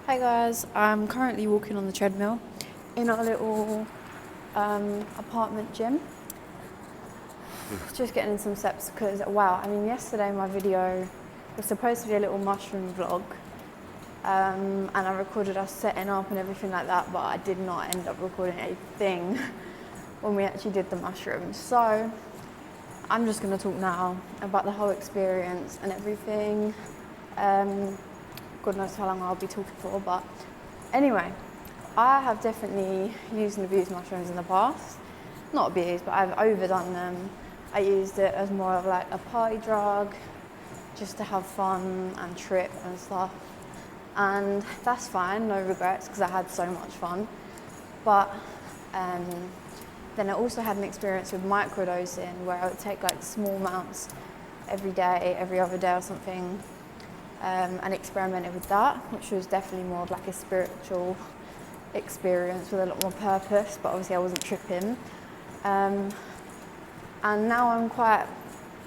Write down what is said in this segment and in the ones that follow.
Hi guys, I'm currently walking on the treadmill in our little apartment gym. Just getting in some steps because wow, I mean yesterday my video was supposed to be a little mushroom vlog and I recorded us setting up and everything like that, but I did not end up recording a thing when we actually did the mushrooms. So I'm just going to talk now about the whole experience and everything. God knows how long I'll be talking for, but anyway, I have definitely used and abused mushrooms in the past. Not abused, but I've overdone them. I used it as more of like a party drug, just to have fun and trip and stuff. And that's fine, no regrets, because I had so much fun. But then I also had an experience with microdosing, where I would take like small amounts every day, every other day or something, and experimented with that, which was definitely more of like a spiritual experience with a lot more purpose, but obviously I wasn't tripping. And now I'm quite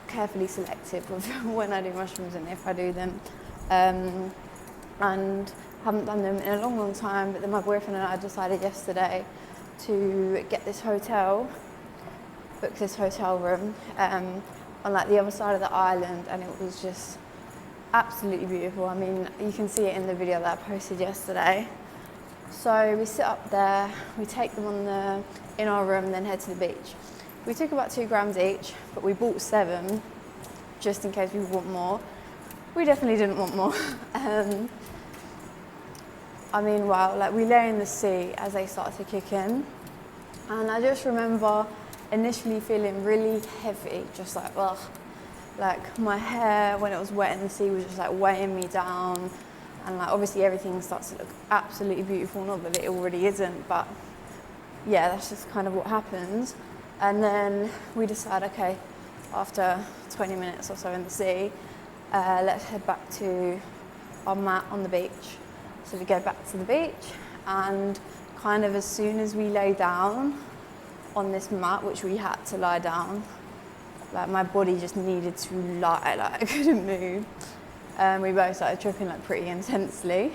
carefully selective with when I do mushrooms and if I do them. And haven't done them in a long, long time, but then my boyfriend and I decided yesterday to get this hotel, book this hotel room on like the other side of the island, and it was just absolutely beautiful. I mean, you can see it in the video that I posted yesterday. So we sit up there, we take them in our room, then head to the beach. We took about 2 grams each, but we bought 7 just in case we want more. We definitely didn't want more. I mean, wow, like we lay in the sea as they started to kick in. And I just remember initially feeling really heavy, just like, ugh. Like my hair, when it was wet in the sea, was just like weighing me down. And like obviously everything starts to look absolutely beautiful, not that it already isn't, but yeah, that's just kind of what happens. And then we decide, okay, after 20 minutes or so in the sea, let's head back to our mat on the beach. So we go back to the beach, and kind of as soon as we lay down on this mat, which we had to lie down, like my body just needed to lie, like I couldn't move. We both started tripping like pretty intensely.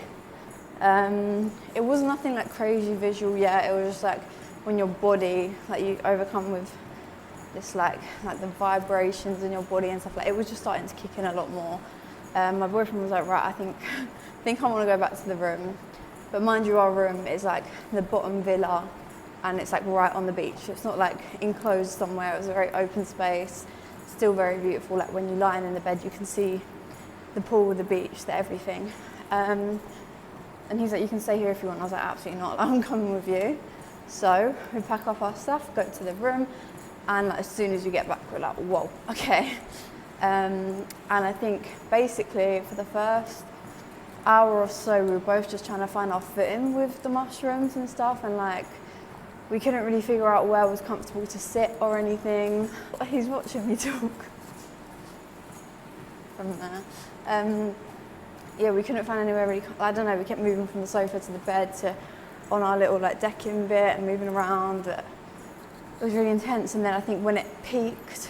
It was nothing like crazy visual yet. It was just like when your body, like you overcome with this like the vibrations in your body and stuff, like it was just starting to kick in a lot more. My boyfriend was like, right, I think I want to go back to the room. But mind you, our room is like the bottom villa, and it's like right on the beach. It's not like enclosed somewhere. It was a very open space, still very beautiful. Like when you're lying in the bed, you can see the pool, the beach, the everything. And he's like, you can stay here if you want. I was like, absolutely not, I'm coming with you. So we pack up our stuff, go to the room, and like, as soon as we get back, we're like, whoa, okay. And I think basically for the first hour or so, we were both just trying to find our footing with the mushrooms and stuff, and like, we couldn't really figure out where was comfortable to sit or anything. He's watching me talk from there. Yeah, we couldn't find anywhere really, I don't know, we kept moving from the sofa to the bed to on our little like decking bit and moving around. It was really intense, and then I think when it peaked,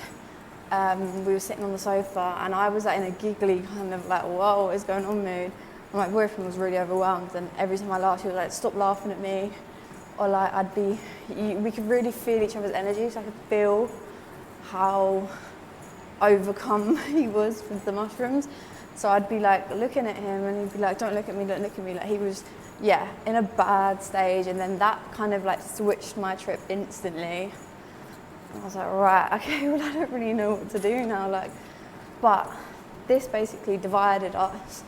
we were sitting on the sofa and I was like in a giggly kind of like, whoa, what is going on mood? And my boyfriend was really overwhelmed, and every time I laughed, he was like, stop laughing at me. Or like we could really feel each other's energy, so I could feel how overcome he was with the mushrooms. So I'd be like looking at him and he'd be like, don't look at me, don't look at me. Like he was, yeah, in a bad stage. And then that kind of like switched my trip instantly. And I was like, right, okay, well I don't really know what to do now. Like, but this basically divided us.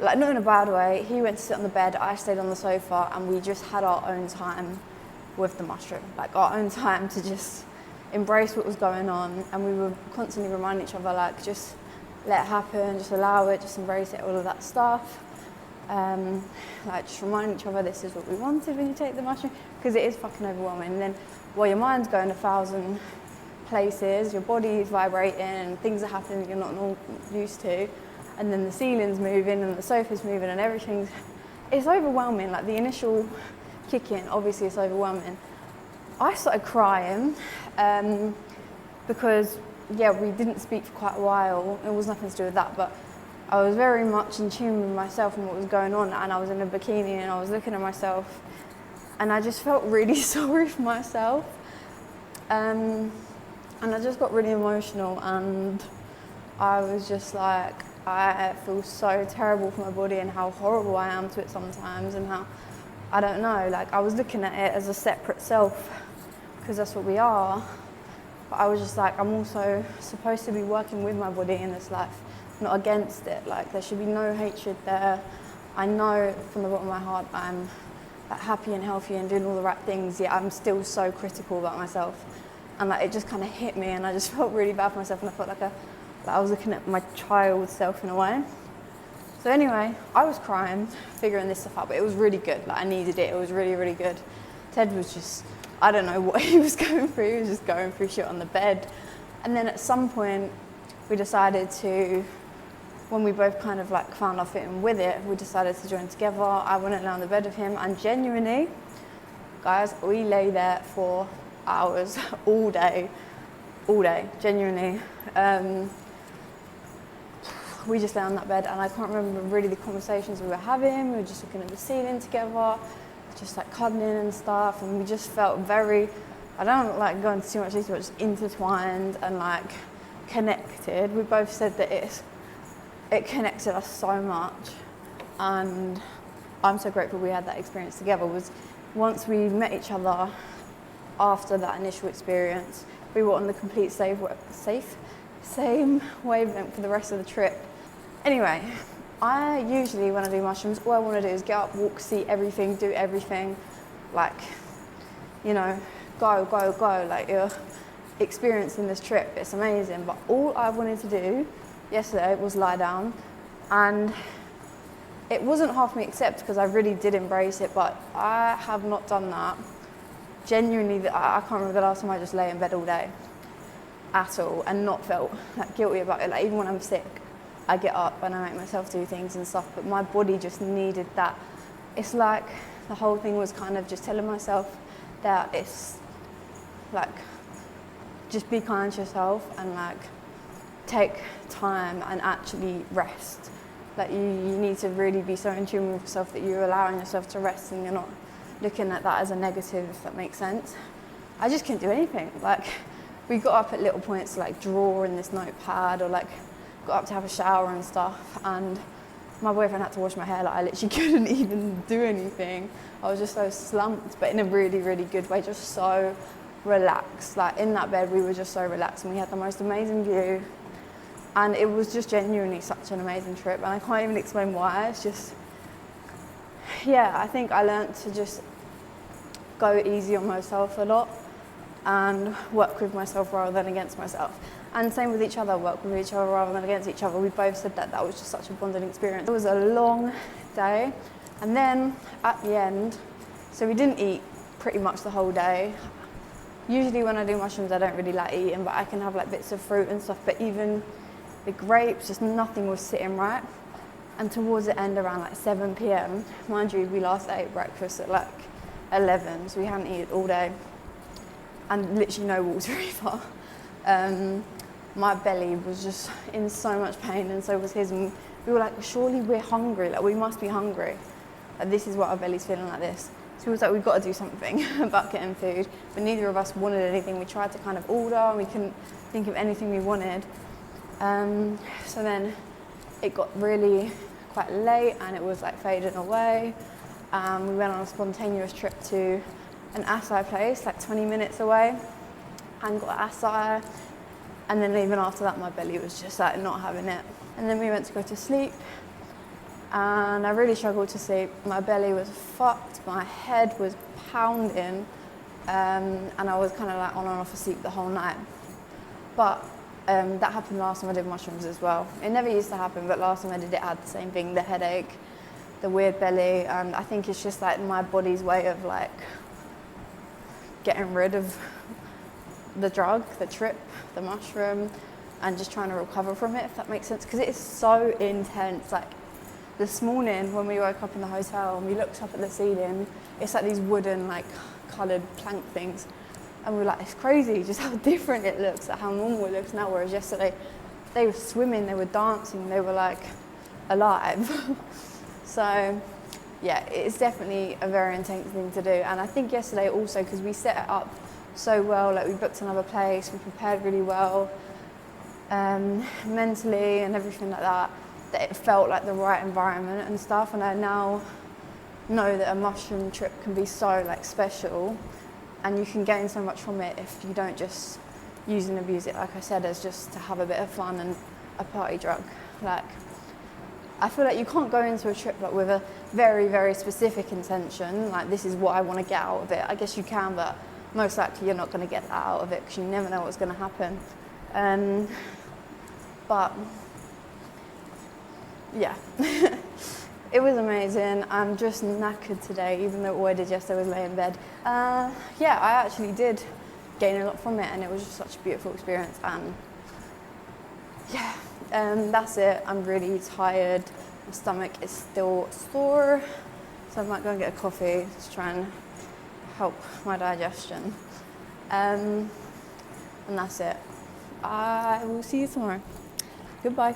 Like not in a bad way. He went to sit on the bed, I stayed on the sofa, and we just had our own time with the mushroom. Like our own time to just embrace what was going on. And we were constantly reminding each other, like, just let it happen, just allow it, just embrace it, all of that stuff. Like just remind each other this is what we wanted when you take the mushroom, because it is fucking overwhelming. And then while your mind's going 1,000 places, your body is vibrating and things are happening you're not used to, and then the ceiling's moving and the sofa's moving and it's overwhelming. Like the initial kick in, obviously it's overwhelming. I started crying because yeah, we didn't speak for quite a while. It was nothing to do with that, but I was very much in tune with myself and what was going on, and I was in a bikini and I was looking at myself and I just felt really sorry for myself. And I just got really emotional, and I was just like, I feel so terrible for my body and how horrible I am to it sometimes, and how, I don't know, like I was looking at it as a separate self, because that's what we are. But I was just like, I'm also supposed to be working with my body in this life, not against it. Like, there should be no hatred there. I know from the bottom of my heart I'm like happy and healthy and doing all the right things, yet I'm still so critical about myself. And like, it just kind of hit me, and I just felt really bad for myself, and I felt like I was looking at my child self in a way. So anyway, I was crying, figuring this stuff out, but it was really good. Like, I needed it. It was really, really good. Ted was just, I don't know what he was going through. He was just going through shit on the bed. And then at some point, we decided to, when we both kind of like found our footing with it, we decided to join together. I went and lay on the bed with him, and genuinely, guys, we lay there for hours, all day, genuinely. We just lay on that bed, and I can't remember really the conversations we were having. We were just looking at the ceiling together, just like cuddling and stuff, and we just felt very, I don't like going into too much detail, but just intertwined and like connected. We both said that it connected us so much, and I'm so grateful we had that experience together. Was once we met each other after that initial experience, we were on the complete same wavelength for the rest of the trip. Anyway, I usually, when I do mushrooms, all I want to do is get up, walk, see everything, do everything, like, you know, go, like you're experiencing this trip, it's amazing. But all I wanted to do yesterday was lie down, and it wasn't half me accept, because I really did embrace it, but I have not done that. Genuinely, I can't remember the last time I just lay in bed all day at all and not felt like guilty about it. Like, even when I'm sick, I get up and I make myself do things and stuff, but my body just needed that. It's like the whole thing was kind of just telling myself that it's like, just be kind to yourself and like take time and actually rest. Like, you need to really be so in tune with yourself that you're allowing yourself to rest, and you're not looking at that as a negative, if that makes sense. I just couldn't do anything. Like, we got up at little points to like draw in this notepad, or like got up to have a shower and stuff, and my boyfriend had to wash my hair. Like, I literally couldn't even do anything. I was just so slumped, but in a really, really good way, just so relaxed. Like, in that bed, we were just so relaxed, and we had the most amazing view, and it was just genuinely such an amazing trip, and I can't even explain why. It's just, yeah, I think I learned to just go easy on myself a lot and work with myself rather than against myself. And same with each other, work with each other rather than against each other. We both said that was just such a bonding experience. It was a long day, and then at the end, so we didn't eat pretty much the whole day. Usually when I do mushrooms, I don't really like eating, but I can have like bits of fruit and stuff, but even the grapes, just nothing was sitting right. And towards the end, around like 7 p.m, mind you, we last ate breakfast at like 11, so we hadn't eaten all day, and literally no water either. My belly was just in so much pain, and so was his. And we were like, surely we're hungry, like we must be hungry. Like, this is what our belly's feeling like this. So we was like, we've got to do something about getting food, but neither of us wanted anything. We tried to kind of order, and we couldn't think of anything we wanted. So then it got really quite late, and it was like fading away. We went on a spontaneous trip to an acai place, like 20 minutes away, and got acai. And then even after that, my belly was just like not having it. And then we went to go to sleep, and I really struggled to sleep. My belly was fucked, my head was pounding, and I was kind of like on and off asleep the whole night. But that happened last time I did mushrooms as well. It never used to happen, but last time I did it, I had the same thing, the headache, the weird belly, and I think it's just like my body's way of like getting rid of the drug, the trip, the mushroom, and just trying to recover from it, if that makes sense, because it is so intense. Like, this morning when we woke up in the hotel and we looked up at the ceiling, it's like these wooden like coloured plank things, and we were like, it's crazy just how different it looks, like how normal it looks now, whereas yesterday they were swimming, they were dancing, they were like alive. So yeah, it's definitely a very intense thing to do. And I think yesterday also, because we set it up so well, like we booked another place, we prepared really well, mentally and everything like that, that it felt like the right environment and stuff. And I now know that a mushroom trip can be so like special, and you can gain so much from it if you don't just use and abuse it, like I said, as just to have a bit of fun and a party drug. Like, I feel like you can't go into a trip like with a very, very specific intention, like this is what I want to get out of it. I guess you can, but most likely you're not going to get that out of it because you never know what's going to happen. But yeah, it was amazing. I'm just knackered today, even though all I did yesterday was lay in bed. Yeah, I actually did gain a lot from it, and it was just such a beautiful experience. And yeah, that's it. I'm really tired. My stomach is still sore, so I might go and get a coffee to try and help my digestion. And that's it. I will see you tomorrow. Goodbye.